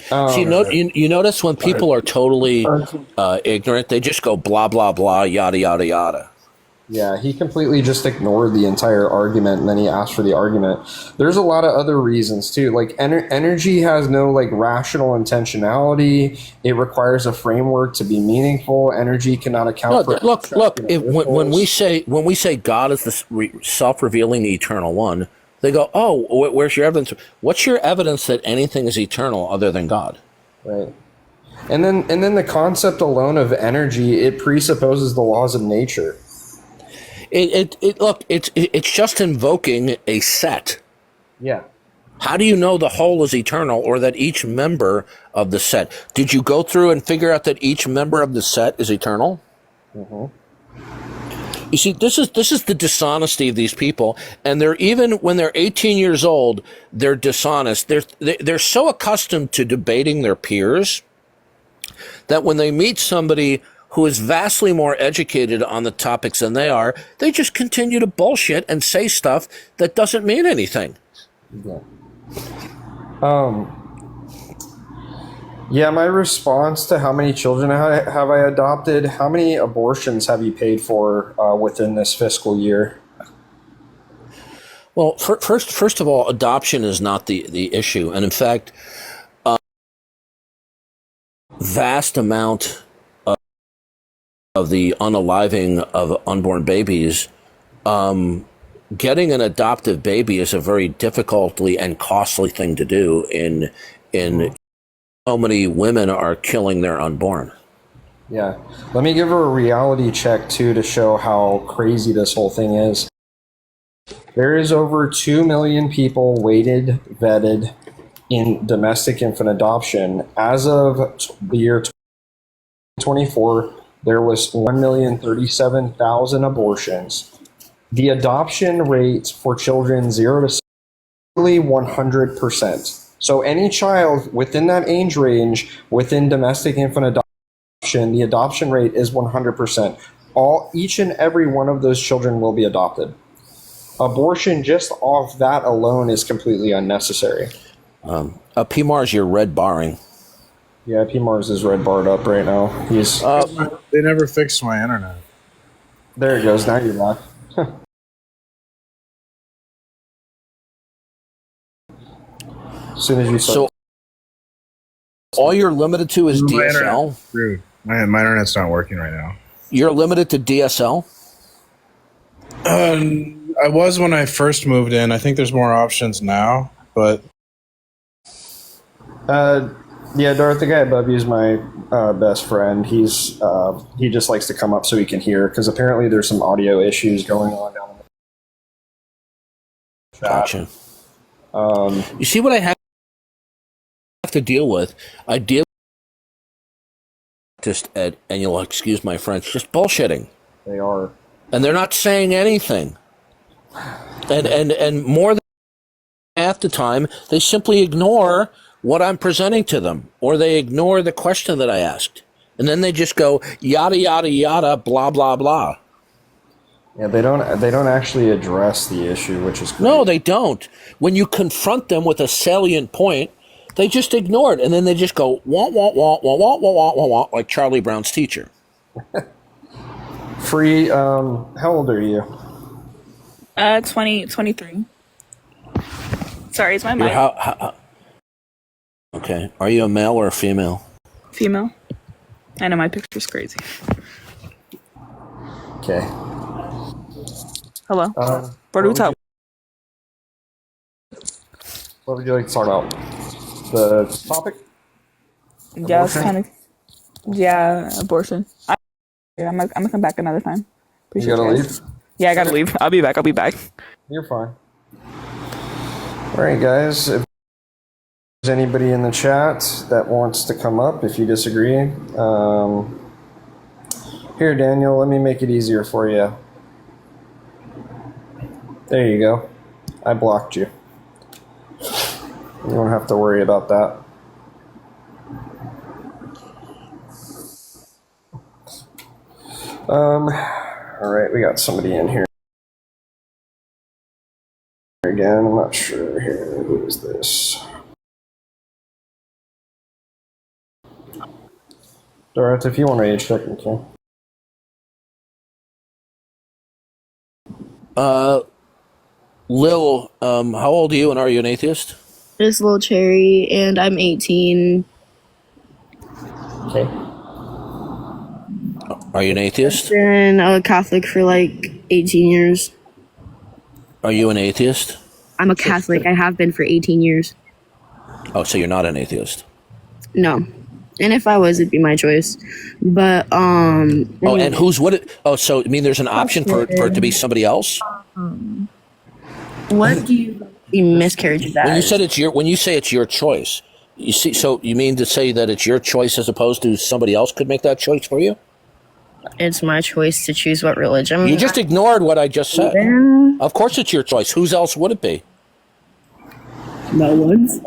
So you notice when people are totally ignorant, they just go blah, blah, blah, yada, yada, yada. Yeah, he completely just ignored the entire argument, and then he asked for the argument. There's a lot of other reasons too. Like energy has no like rational intentionality. It requires a framework to be meaningful. Energy cannot account for. Look. When we say God is the self-revealing, the eternal one, they go, "Oh, where's your evidence? What's your evidence that anything is eternal other than God?" Right. And then the concept alone of energy, it presupposes the laws of nature. It's just invoking a set. Yeah. How do you know the whole is eternal or that each member of the set? Did you go through and figure out that each member of the set is eternal? Mm-hmm. You see, this is the dishonesty of these people, and they're even when they're 18 years old, they're dishonest. They're so accustomed to debating their peers that when they meet somebody who is vastly more educated on the topics than they are, they just continue to bullshit and say stuff that doesn't mean anything. Yeah. Yeah, my response to how many children have I adopted, how many abortions have you paid for within this fiscal year? Well, first of all, adoption is not the issue. And in fact, vast amount of the unaliving of unborn babies, getting an adoptive baby is a very difficultly and costly thing to do in so many women are killing their unborn. Yeah. Let me give her a reality check, too, to show how crazy this whole thing is. There is over 2 million people weighted, vetted in domestic infant adoption. As of the year 2024, there was 1,037,000 abortions. The adoption rate for children 0 to 6 is 100%. So any child within that age range, within domestic infant adoption, the adoption rate is 100%. Each and every one of those children will be adopted. Abortion just off that alone is completely unnecessary. PMARS, you're red barring. Yeah, PMARS is red barred up right now. He's. They never fixed my internet. There it goes. Now you're back. As soon as you start. So all you're limited to is DSL? Dude, my internet's not working right now. You're limited to DSL? I was when I first moved in. I think there's more options now, but... Yeah, Darth, the guy above you is my best friend. He just likes to come up so he can hear, because apparently there's some audio issues going on down in the chat. Gotcha. You see what I have to deal with? I deal just and you'll excuse my French, just bullshitting. They are. And they're not saying anything. And more than half the time, they simply ignore what I'm presenting to them, or they ignore the question that I asked. And then they just go, yada, yada, yada, blah, blah, blah. Yeah, they don't actually address the issue, which is great. No, they don't. When you confront them with a salient point, they just ignore it, and then they just go, wah, wah, wah, wah, wah, wah, wah, wah, wah, like Charlie Brown's teacher. Free, how old are you? 23. Sorry, it's my mic. Okay. Are you a male or a female? Female. I know my picture's crazy. Okay. Hello. What do we talk? What would you like to talk about? The topic? Yeah, it's kind of. Yeah, abortion. I'm gonna come back another time. Appreciate you gotta you leave? Yeah, I gotta leave. I'll be back. You're fine. All right, guys. If there's anybody in the chat that wants to come up, if you disagree, here, Daniel, let me make it easier for you. There you go. I blocked you. You don't have to worry about that. All right, we got somebody in here again. I'm not sure here. Who is this? Darth, if you want to age check, you can. Lil, how old are you, and are you an atheist? This little cherry, and I'm 18. Okay. Are you an atheist? Been a Catholic for like 18 years. Are you an atheist? I'm a Catholic. I have been for 18 years. Oh, so you're not an atheist. No. And if I was, it'd be my choice. But, Oh, and who's what? So I mean, there's an option for it to be somebody else. what do you see miscarriages as? When you say it's your choice, you see. So you mean to say that it's your choice as opposed to somebody else could make that choice for you? It's my choice to choose what religion. You just ignored what I just said. Of course, it's your choice. Whose else would it be? No one's.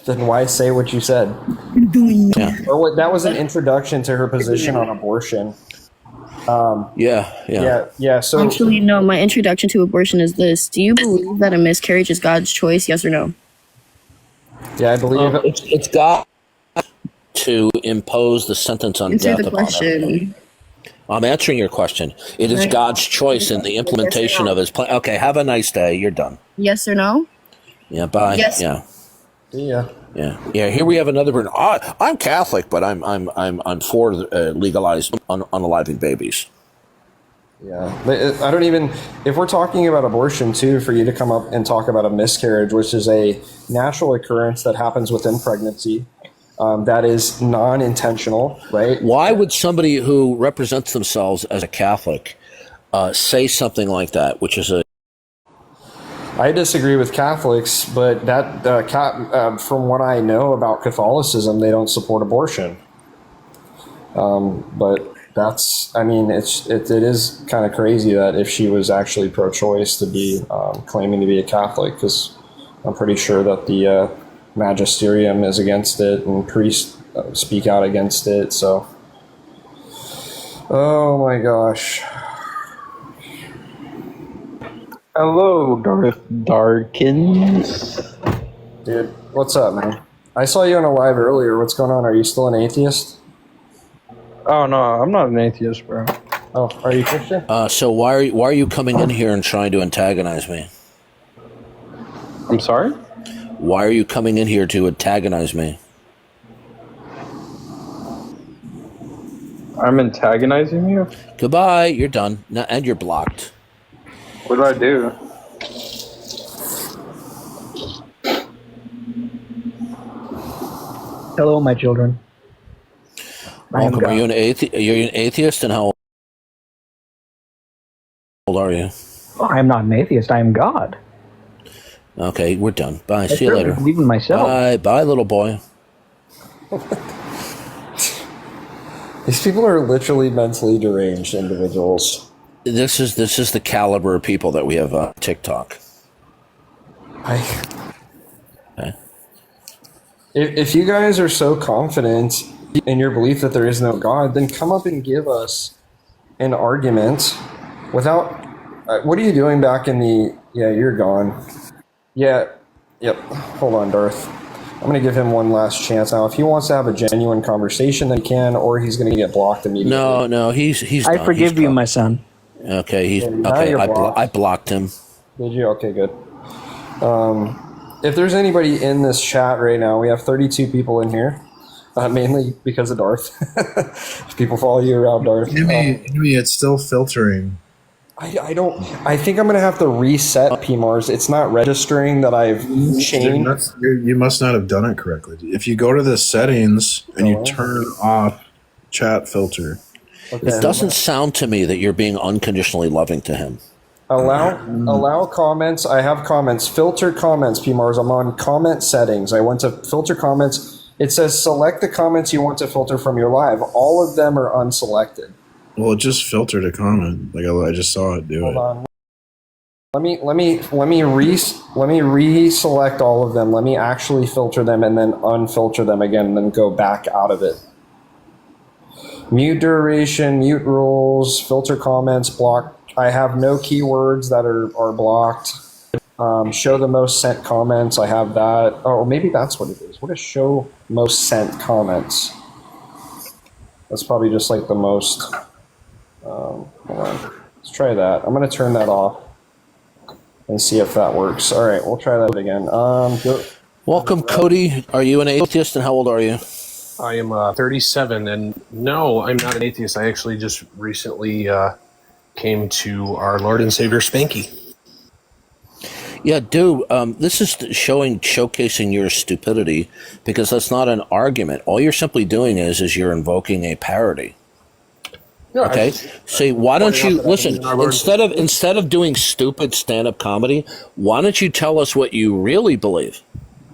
Then why say what you said? Yeah. Or that was an introduction to her position on abortion. Yeah. So Actually, no. My introduction to abortion is this: do you believe that a miscarriage is God's choice? Yes or no? yeah, I believe it. It's God to impose the sentence on Answer death the upon everybody. question. I'm answering your question. It is God's choice in the implementation of His plan. Okay, have a nice day. You're done. Yes or no? Yeah, bye. Yes. Yeah. Yeah. Here we have another person. I'm Catholic, but I'm for legalized unaliving babies. Yeah. But I don't even, if we're talking about abortion too, for you to come up and talk about a miscarriage, which is a natural occurrence that happens within pregnancy, that is non-intentional, right? Why would somebody who represents themselves as a Catholic say something like that, which is I disagree with Catholics, but that from what I know about Catholicism, they don't support abortion. But that's, I mean, it is kind of crazy that if she was actually pro-choice to be claiming to be a Catholic, because I'm pretty sure that the magisterium is against it and priests speak out against it. So, oh my gosh. Hello, Darth Darkins. Dude, what's up, man? I saw you on a live earlier. What's going on? Are you still an atheist? Oh no, I'm not an atheist, bro. Oh, are you Christian? so why are you coming in here and trying to antagonize me? I'm sorry? Why are you coming in here to antagonize me? I'm antagonizing you? Goodbye. You're done. And you're blocked. What did I do? Hello, my children. Welcome. Are you an atheist? And how old are you? Oh, I am not an atheist. I am God. Okay, we're done. Bye. I See you certainly later. believe in myself. Bye, little boy. These people are literally mentally deranged individuals. This is the caliber of people that we have on TikTok. Okay. If you guys are so confident in your belief that there is no God, then come up and give us an argument without... what are you doing back in the... Yeah, you're gone. Yeah. Yep. Hold on, Darth. I'm going to give him one last chance. Now, if he wants to have a genuine conversation, then he can, or he's going to get blocked immediately. No, he's I done. forgive He's you, gone. my son. Okay, now okay. you're blocked. I blocked him. Did you? Okay, good. If there's anybody in this chat right now, we have 32 people in here, mainly because of Darth. People follow you around, Darth. Give me, it's still filtering. I don't. I think I'm gonna have to reset PMARS. It's not registering that I've changed. You must not have done it correctly. If you go to the settings and you turn off chat filter. Okay. It doesn't sound to me that you're being unconditionally loving to him. Allow comments. I have comments. Filter comments, PMARS. I'm on comment settings. I went to filter comments. It says select the comments you want to filter from your live. All of them are unselected. Well, it just filtered a comment. Like I just saw it do Hold it. on. Let me reselect all of them. Let me actually filter them and then unfilter them again and then go back out of it. Mute duration, mute rules, filter comments, block. I have no keywords that are blocked. Show the most sent comments. I have that. Oh, maybe that's what it is. What is show most sent comments? That's probably just like the most. Hold on. Let's try that. I'm going to turn that off and see if that works. All right, we'll try that again. Welcome, Cody. Are you an atheist, and how old are you? I am 37, and no, I'm not an atheist. I actually just recently came to our Lord and Savior Spanky. Yeah, dude, this is showcasing your stupidity, because that's not an argument. All you're simply doing is you're invoking a parody. No, Okay. See, why don't you listen, instead of doing stupid stand-up comedy, why don't you tell us what you really believe?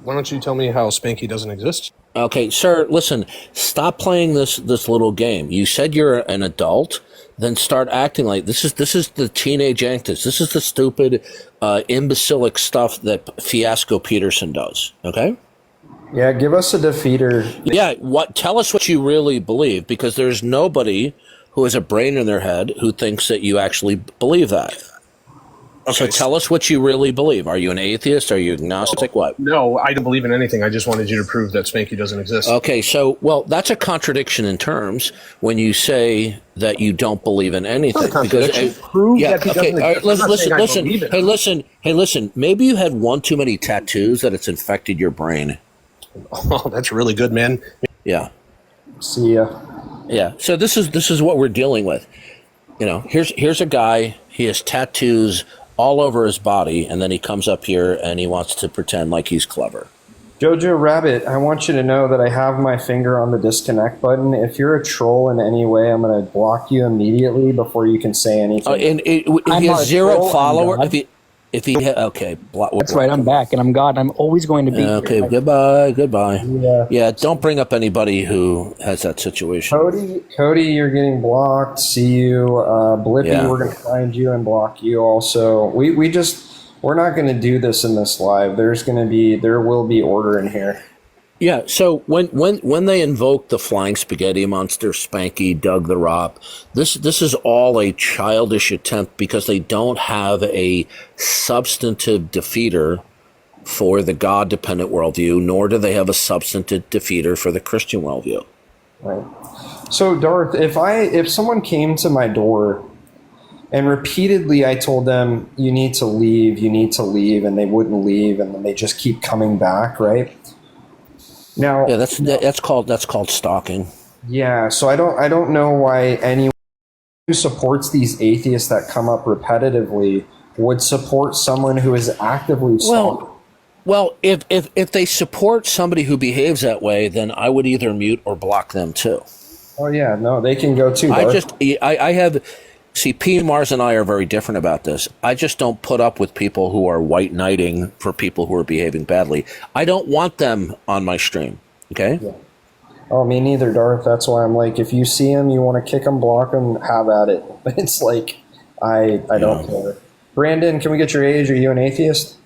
Why don't you tell me how Spanky doesn't exist? Okay, sir, listen, stop playing this little game. You said you're an adult, then start acting like this is the teenage antics. This is the stupid imbecilic stuff that Fiasco Peterson does. Okay? Yeah, give us a defeater. Yeah, tell us what you really believe, because there's nobody who has a brain in their head who thinks that you actually believe that. Okay, so tell us what you really believe. Are you an atheist? Are you agnostic? What? No, I don't believe in anything. I just wanted you to prove that Spanky doesn't exist. Okay, so, well, that's a contradiction in terms when you say that you don't believe in anything. It's not a contradiction. Prove that he doesn't exist. All right, listen. Maybe you had one too many tattoos that it's infected your brain. Oh, that's really good, man. Yeah. See ya. Yeah, so this is what we're dealing with. You know, here's a guy, he has tattoos all over his body, and then he comes up here and he wants to pretend like he's clever. Jojo Rabbit, I want you to know that I have my finger on the disconnect button. If you're a troll in any way, I'm going to block you immediately before you can say anything. If he has zero followers, okay. That's right, I'm back, and I'm God. I'm always going to be okay, here. goodbye. Yeah, don't bring up anybody who has that situation. Cody, you're getting blocked. See you. Blippy, we're going to find you and block you also. We're not going to do this in this live. There will be order in here. Yeah, so when they invoke the flying spaghetti monster, Spanky, Doug the Rop, this is all a childish attempt, because they don't have a substantive defeater for the God-dependent worldview, nor do they have a substantive defeater for the Christian worldview. Right. So, Darth, if someone came to my door and repeatedly I told them, you need to leave, and they wouldn't leave, and then they just keep coming back, right? Now, yeah, that's called stalking. Yeah, so I don't know why anyone who supports these atheists that come up repetitively would support someone who is actively stalking. Well, if they support somebody who behaves that way, then I would either mute or block them too. Oh yeah, no, they can go too. See, P. Mars and I are very different about this. I just don't put up with people who are white knighting for people who are behaving badly. I don't want them on my stream. Okay? Yeah. Oh, me neither, Darth. That's why I'm like, if you see him, you want to kick him, block him, have at it. It's like, I don't care. Brandon, can we get your age? Are you an atheist?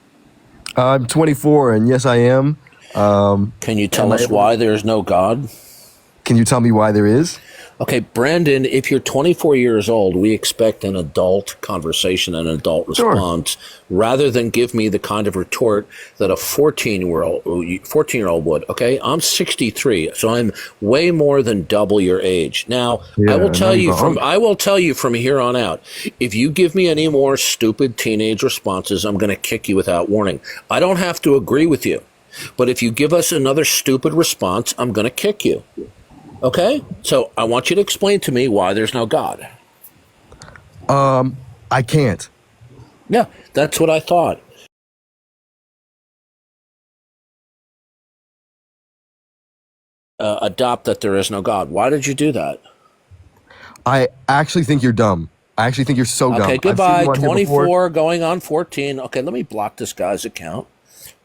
I'm 24, and yes, I am. Can you tell us why there is no God? Can you tell me why there is? Okay, Brandon, if you're 24 years old, we expect an adult conversation, an adult response, rather than give me the kind of retort that a 14-year-old would. Okay, I'm 63, so I'm way more than double your age. Now, I will tell you from here on out, if you give me any more stupid teenage responses, I'm going to kick you without warning. I don't have to agree with you, but if you give us another stupid response, I'm going to kick you. Okay, so I want you to explain to me why there's no God. I can't. Yeah, that's what I thought. Adopt that there is no God. Why did you do that? I actually think you're dumb. I actually think you're so dumb. Okay, goodbye. 24 going on 14. Okay, let me block this guy's account.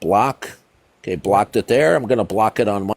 Block. Okay, blocked it there. I'm going to block it on my